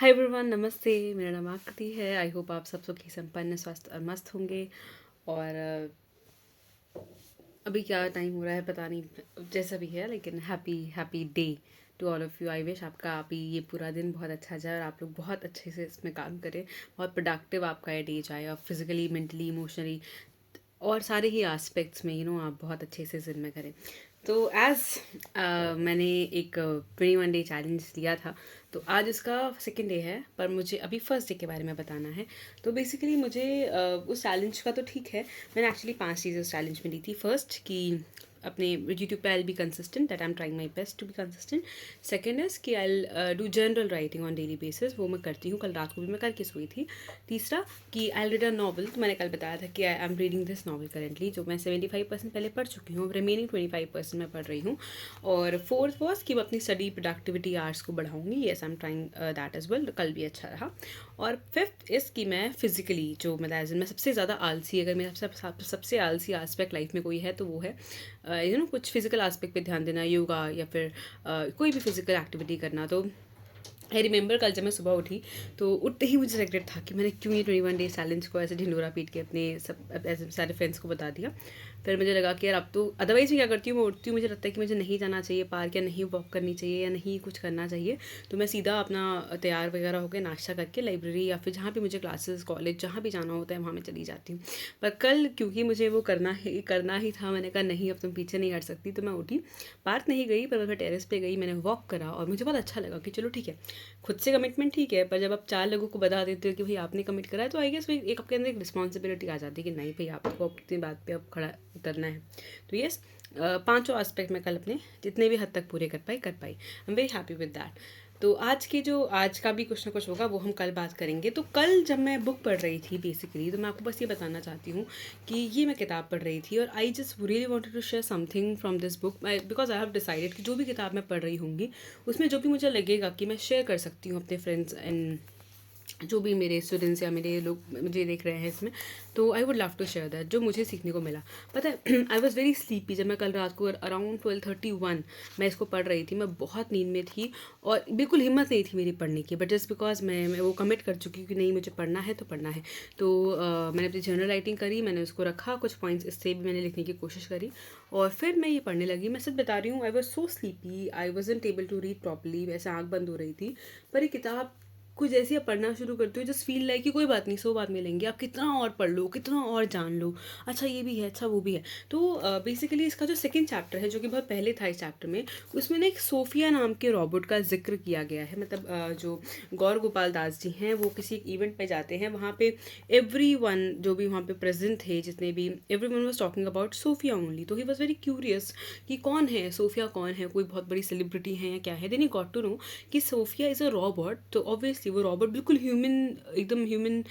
Hi everyone, नमस्ते। मेरा नाम आकृति है। आई होप आप सब सुखी संपन्न स्वस्थ और मस्त होंगे। और अभी क्या टाइम हो रहा है पता नहीं, जैसा भी है, लेकिन happy happy day to all of you. I wish आपका अभी ये पूरा दिन बहुत अच्छा जाए और आप लोग बहुत अच्छे से इसमें काम करें, बहुत प्रोडक्टिव आपका ये डे जाए और फिजिकली, मेंटली, इमोशनली और सारे ही एस्पेक्ट्स में आप बहुत अच्छे से जिम्मे करें। तो एज़ मैंने एक 21 डे चैलेंज लिया था, तो आज उसका सेकेंड डे है, पर मुझे अभी फर्स्ट डे के बारे में बताना है। तो बेसिकली मुझे उस चैलेंज का तो ठीक है, मैंने एक्चुअली 5 चीज़ें उस चैलेंज में ली थी। फर्स्ट कि अपने यूट्यूब पे I be consistent, that I am trying my best to be consistent. Second is कि I do general writing on daily basis, वो मैं करती हूँ, कल रात को भी मैं करके सोई थी। तीसरा कि आई रीड अ नॉवल, तो मैंने कल बताया था कि I am reading this novel currently, जो मैं 75% पहले पढ़ चुकी हूँ, रिमेनिंग 25% मैं पढ़ रही हूँ। और फोर्थ वॉज कि मैं अपनी स्टडी प्रोडक्टिविटी आवर्स को बढ़ाऊंगी। Yes, I am trying that as well, कल भी अच्छा रहा। और फिफ्थ इज़ कि मैं फिजिकली जो मैं सबसे ज़्यादा आलसी, अगर मेरा सबसे आलसी एस्पेक्ट लाइफ में कोई है तो वो है कुछ फिजिकल एस्पेक्ट पे ध्यान देना, योगा या फिर कोई भी फिजिकल एक्टिविटी करना। तो आई रिमेंबर कल जब मैं सुबह उठी तो उठते ही मुझे रिग्रेट था कि मैंने क्यों ये 21 डे चैलेंज को ऐसे ढिंडोरा पीट के अपने सब ऐसे सारे फ्रेंड्स को बता दिया। फिर मुझे लगा कि यार अब तो अदरवाइज़ मैं क्या करती हूँ, मैं उठती हूँ, मुझे लगता है कि मुझे नहीं जाना चाहिए पार्क, या नहीं वॉक करनी चाहिए, या नहीं कुछ करना चाहिए, तो मैं सीधा अपना तैयार वगैरह होकर नाश्ता करके लाइब्रेरी या फिर जहाँ भी मुझे क्लासेस, कॉलेज, जहाँ भी जाना होता है वहाँ मैं चली जाती हूँ। पर कल क्योंकि मुझे वो करना ही था, मैंने कहा नहीं अब तुम पीछे नहीं हट सकती, तो मैं उठी, पार्क नहीं गई पर मैं टेरेस पे गई, मैंने वॉक करा और मुझे बहुत अच्छा लगा कि चलो ठीक है, खुद से कमिटमेंट ठीक है, पर जब आप 4 लोगों को बता देते हो कि भाई आपने कमिट करा है, तो आई गेस एक आपके अंदर एक रिस्पॉन्सिबिलिटी आ जाती है कि नहीं भाई आपको अपनी बात पे अब खड़ा उतरना है। तो येस, पांचों एस्पेक्ट में कल अपने जितने भी हद तक पूरे कर पाई। I am very happy with that. तो आज का भी कुछ ना कुछ होगा, वो हम कल बात करेंगे। तो कल जब मैं बुक पढ़ रही थी बेसिकली, तो मैं आपको बस ये बताना चाहती हूँ कि ये मैं किताब पढ़ रही थी और I just really wanted to share something from this book, because I have decided कि जो भी किताब मैं पढ़ रही होंगी उसमें जो भी मुझे लगेगा कि मैं शेयर कर सकती हूँ अपने फ्रेंड्स एंड जो भी मेरे स्टूडेंट्स या मेरे लोग मुझे देख रहे हैं इसमें, तो I would love to share that जो मुझे सीखने को मिला। पता है आई वॉज वेरी स्लीपी जब मैं कल रात को अराउंड 12:31 मैं इसको पढ़ रही थी। मैं बहुत नींद में थी और बिल्कुल हिम्मत नहीं थी मेरी पढ़ने की, बट जस्ट बिकॉज मैं वो कमिट कर चुकी कि नहीं मुझे पढ़ना है तो पढ़ना है। तो मैंने अपनी जनरल राइटिंग करी, मैंने उसको रखा, कुछ पॉइंट्स इससे भी मैंने लिखने की कोशिश करी और फिर मैं ये पढ़ने लगी। मैं सच बता रही हूँ, I was so sleepy, I wasn't able to read properly, वैसे आँख बंद हो रही थी। पर ये किताब कुछ जैसे आप पढ़ना शुरू करते हो, जस्ट फील लाइक कि कोई बात नहीं, 100 बात मिलेंगी, आप कितना और पढ़ लो, कितना और जान लो, अच्छा ये भी है, अच्छा वो भी है। तो बेसिकली इसका जो सेकंड चैप्टर है, जो कि बहुत पहले था इस चैप्टर में, उसमें ना एक सोफिया नाम के रोबोट का जिक्र किया गया है। मतलब जो गौर गोपाल दास जी हैं वो किसी एक इवेंट पे जाते हैं, वहाँ पे एवरीवन जो भी वहाँ पे प्रेजेंट थे, जितने भी, everyone was talking about Sophia only. तो ही वाज वेरी क्यूरियस कि कौन है सोफिया, कौन है, कोई बहुत बड़ी सेलिब्रिटी है या क्या है। Then he got to know कि सोफिया इज़ अ रॉबोट। तो ऑब्वियसली वो रॉबोट बिल्कुल ह्यूमन, एकदम ह्यूमन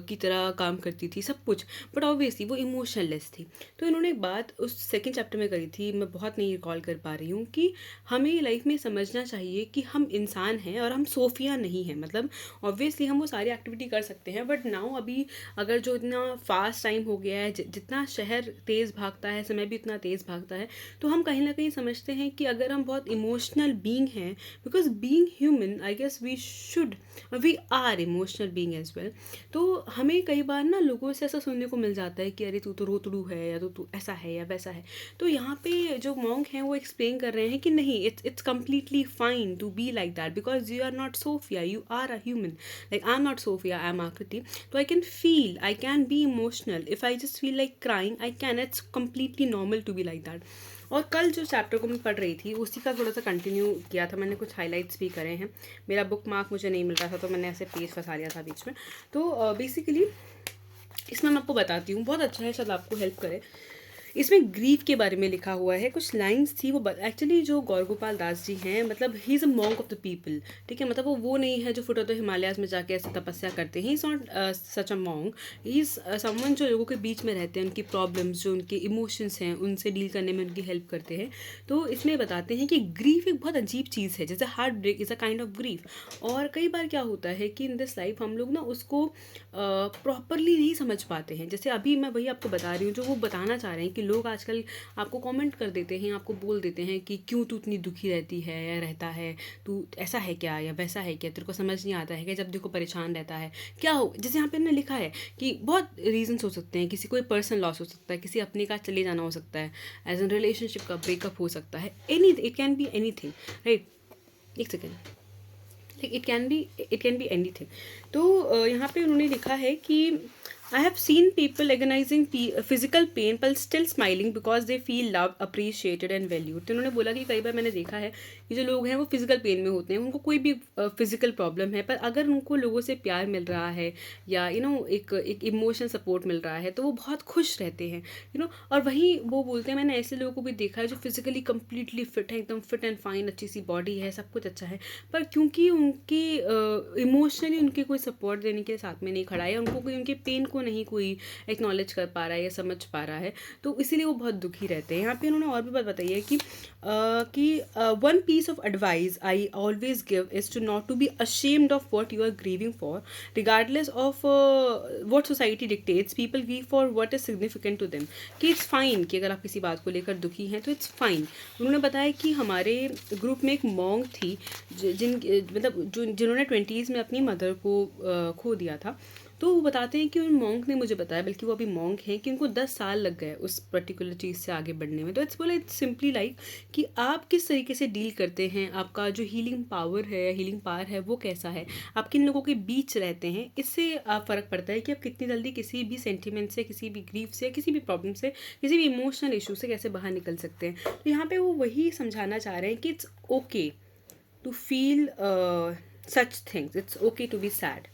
की तरह काम करती थी सब कुछ, बट ऑब्वियसली वो इमोशनलेस थी। तो इन्होंने एक बात उस सेकंड चैप्टर में करी थी, मैं बहुत नहीं रिकॉल कर पा रही हूँ, कि हमें लाइफ में समझना चाहिए कि हम इंसान हैं और हम सोफिया नहीं हैं। मतलब ऑब्वियसली हम वो सारी एक्टिविटी कर सकते हैं, बट नाउ अभी अगर जो इतना फास्ट टाइम हो गया है, जितना शहर तेज़ भागता है, समय भी उतना तेज़ भागता है, तो हम कहीं ना कहीं समझते हैं कि अगर हम बहुत इमोशनल बीइंग हैं, because being human I guess we are emotional being as well. तो हमें कई बार ना लोगों से ऐसा सुनने को मिल जाता है कि अरे तू तो रोतड़ू है, या तो तू ऐसा है या वैसा है। तो यहाँ पे जो मॉन्क हैं वो एक्सप्लेन कर रहे हैं कि नहीं, it's completely fine to be like that, because you are not Sophia, you are a human. Like I am not Sophia, I am Akriti. तो I can feel, I can be emotional, if I just feel like crying I can, it's completely normal to be like that. और कल जो chapter को मैं पढ़ रही थी उसी का थोड़ा सा कंटिन्यू किया था मैंने, कुछ हाइलाइट्स भी करे हैं। मेरा बुक मार्क मुझे नहीं मिल रहा था, तो मैंने ऐसे पेज फंसा लिया था बीच में। तो बेसिकली इसमें मैं आपको बताती हूँ, बहुत अच्छा है, शायद आपको हेल्प करे। इसमें ग्रीफ के बारे में लिखा हुआ है, कुछ लाइंस थी वो एक्चुअली जो गौर गोपाल दास जी हैं, मतलब he is a monk of the people. ठीक है, मतलब वो नहीं है जो फुट ऑफ द हिमालयाज में जाके ऐसे तपस्या करते हैं। He is not such a monk, he is someone जो लोगों के बीच में रहते हैं, उनकी प्रॉब्लम्स, जो उनके इमोशंस हैं, उनसे डील करने में उनकी हेल्प करते हैं। तो इसमें बताते हैं कि ग्रीफ एक बहुत अजीब चीज़ है, जैसे heartbreak is a kind of grief. और कई बार क्या होता है कि इन दिस लाइफ हम लोग ना उसको प्रॉपरली नहीं समझ पाते हैं। जैसे अभी मैं वही आपको बता रही हूँ, जो वो बताना चाह रहे हैं क्योंकि लोग आजकल आपको कमेंट कर देते हैं, आपको बोल देते हैं कि क्यों तू इतनी दुखी रहती है या रहता है, तू ऐसा है क्या या वैसा है क्या, तेरे को समझ नहीं आता है क्या, जब देखो परेशान रहता है क्या हो। जैसे यहाँ पे हमने लिखा है कि बहुत रीजंस हो सकते हैं, किसी कोई पर्सन लॉस हो सकता है, किसी अपने का चले जाना हो सकता है, एज एन रिलेशनशिप का ब्रेकअप हो सकता है, any it can be anything, right. एक second, it can be anything. तो यहाँ पे उन्होंने लिखा है कि I have seen people agonising physical pain पर still smiling because they feel love appreciated and valued. तो उन्होंने बोला कि कई बार मैंने देखा है कि जो लोग हैं वो फिजिकल पेन में होते हैं, उनको कोई भी फिजिकल प्रॉब्लम है, पर अगर उनको लोगों से प्यार मिल रहा है या एक इमोशनल सपोर्ट मिल रहा है तो वो बहुत खुश रहते हैं, और वहीं वो बोलते हैं, मैंने ऐसे लोगों को भी देखा है जो फिजिकली कंप्लीटली फिट है, एकदम फिट एंड फाइन, अच्छी सी बॉडी है, सब कुछ अच्छा है, पर क्योंकि उनकी इमोशनली उनके कोई सपोर्ट देने के साथ में नहीं खड़ा है, उनको कोई उनके पेन को नहीं कोई एक्नॉलेज कर पा रहा है या समझ पा रहा है, तो इसीलिए वो बहुत दुखी रहते हैं। यहाँ पे उन्होंने और भी बात बताई है कि one piece of advice I always give is to not to be ashamed of what you are grieving for regardless of what society dictates, people grieve for what is significant to them. कि it's fine कि अगर आप किसी बात को लेकर दुखी हैं तो इट्स फाइन। उन्होंने बताया कि हमारे ग्रुप में एक मॉन्ग थी जिन्होंने 20s में अपनी मदर को खो दिया था। तो वो बताते हैं कि उन मॉन्क ने मुझे बताया, बल्कि वो अभी मॉन्क हैं, कि उनको 10 साल लग गए उस पर्टिकुलर चीज़ से आगे बढ़ने में। तो इट्स सिंपली लाइक कि आप किस तरीके से डील करते हैं, आपका जो हीलिंग पावर है, हीलिंग पावर है, वो कैसा है, आप किन लोगों के बीच रहते हैं, इससे फ़र्क पड़ता है कि आप कितनी जल्दी किसी भी सेंटिमेंट से, किसी भी ग्रीफ से, किसी भी प्रॉब्लम से, किसी भी इमोशनल इशू से कैसे बाहर निकल सकते हैं। तो यहाँ पे वो वही समझाना चाह रहे हैं कि it's okay to feel such things, it's okay to be sad,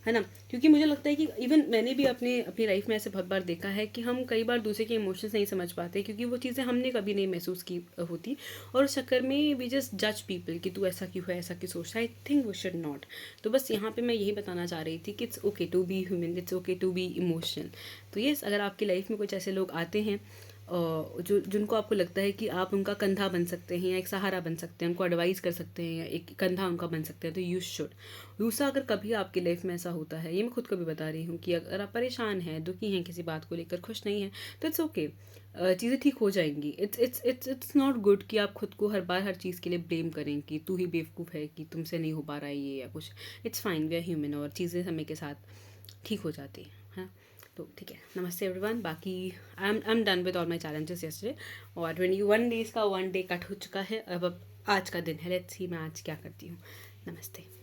है ना। क्योंकि मुझे लगता है कि इवन मैंने भी अपनी लाइफ में ऐसे बहुत बार देखा है कि हम कई बार दूसरे के इमोशंस नहीं समझ पाते, क्योंकि वो चीज़ें हमने कभी नहीं महसूस की होती, और उस चक्कर में वी जस्ट जज पीपल कि तू ऐसा क्यों है, ऐसा क्यों सोचता है। I think we should not. तो बस यहाँ पे मैं यही बताना चाह रही थी कि it's okay to be human, it's okay to be emotional. तो यस, अगर आपकी लाइफ में कुछ ऐसे लोग आते हैं जिनको आपको लगता है कि आप उनका कंधा बन सकते हैं या एक सहारा बन सकते हैं, उनको एडवाइस कर सकते हैं या एक कंधा उनका बन सकते हैं, तो यू शुड। दूसरा, अगर कभी आपकी लाइफ में ऐसा होता है, ये मैं खुद को भी बता रही हूँ, कि अगर आप परेशान हैं, दुखी हैं, किसी बात को लेकर खुश नहीं हैं, तो इट्स ओके, चीज़ें ठीक हो जाएंगी। इट्स नॉट गुड कि आप खुद को हर बार हर चीज़ के लिए ब्लेम करें कि तू ही बेवकूफ़ है, कि तुमसे नहीं हो पा रहा है ये या कुछ। It's fine, we are human, और चीज़ें समय के साथ ठीक हो जाती हैं, हाँ। तो ठीक है, नमस्ते एवरीवन। बाकी I am done with all my challenges yesterday, और 21 डेज़ का 1 डे कट हो चुका है। अब आज का दिन है, लेट्स सी मैं आज क्या करती हूँ। नमस्ते।